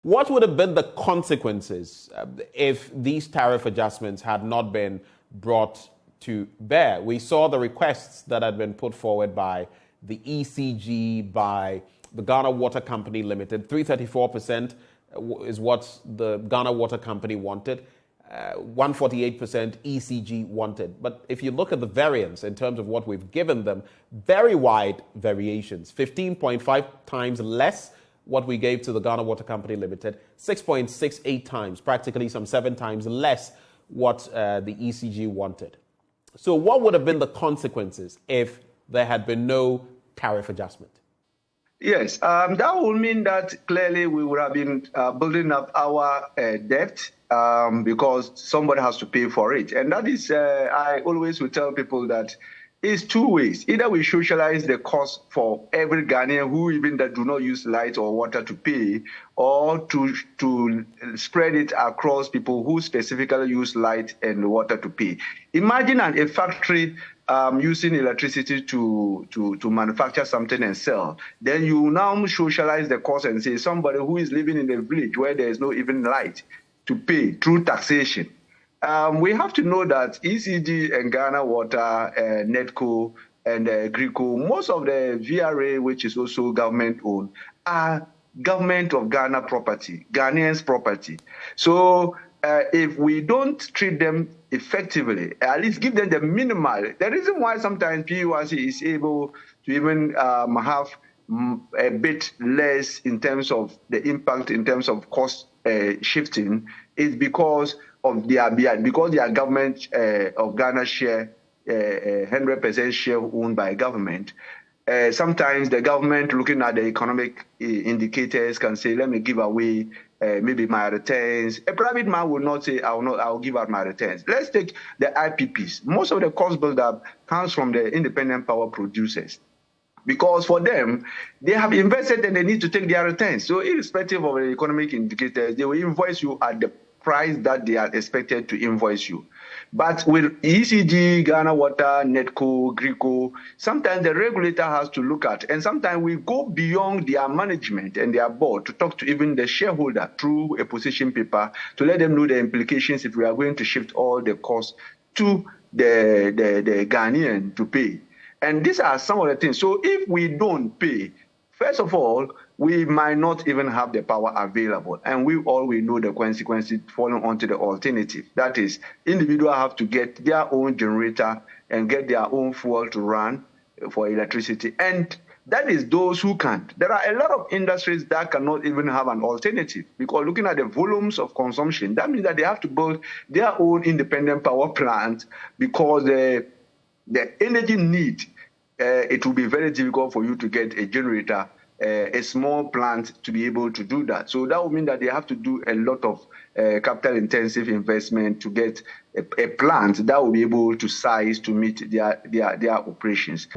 What would have been the consequences if these tariff adjustments had not been brought to bear? We saw the requests that had been put forward by the ECG, by the Ghana Water Company Limited. 334% is what the Ghana Water Company wanted. 148% ECG wanted. But if you look at the variance in terms of what we've given them, very wide variations. 15.5 times less what we gave to the Ghana Water Company Limited, 6.68 times, practically some 7 times less what the ECG wanted. So what would have been the consequences if there had been no tariff adjustment? Yes, that would mean that clearly we would have been building up our debt because somebody has to pay for it. And that is, I always will tell people that it's two ways. Either we socialize the cost for every Ghanaian who even that do not use light or water to pay, or to spread it across people who specifically use light and water to pay. Imagine a factory using electricity to manufacture something and sell. Then you now socialize the cost and say somebody who is living in a village where there is no even light to pay through taxation. We have to know that ECG and Ghana Water, NETCO, and GRICO, most of the VRA, which is also government-owned, are government of Ghana property, Ghanaians' property. So if we don't treat them effectively, at least give them the minimal, the reason why sometimes PURC is able to even have a bit less in terms of the impact, in terms of cost shifting, is because of their government of Ghana share 100% share owned by government. Sometimes the government, looking at the economic indicators, can say, "Let me give away maybe my returns." A private man will not say, "I'll give out my returns." Let's take the IPPs. Most of the cost buildup comes from the independent power producers, because for them, they have invested and they need to take their returns. So irrespective of the economic indicators, they will invoice you at the price that they are expected to invoice you. But with ECG, Ghana Water, NETCO, GRICO, sometimes the regulator has to look at, and sometimes we go beyond their management and their board to talk to even the shareholder through a position paper to let them know the implications if we are going to shift all the costs to the Ghanaian to pay. And these are some of the things. So if we don't pay, first of all, we might not even have the power available. And we know the consequences falling onto the alternative. That is, individuals have to get their own generator and get their own fuel to run for electricity. And that is those who can't. There are a lot of industries that cannot even have an alternative, because looking at the volumes of consumption, that means that they have to build their own independent power plant, because the energy need, it will be very difficult for you to get a generator, a small plant, to be able to do that. So that would mean that they have to do a lot of capital-intensive investment to get a plant that will be able to size to meet their operations.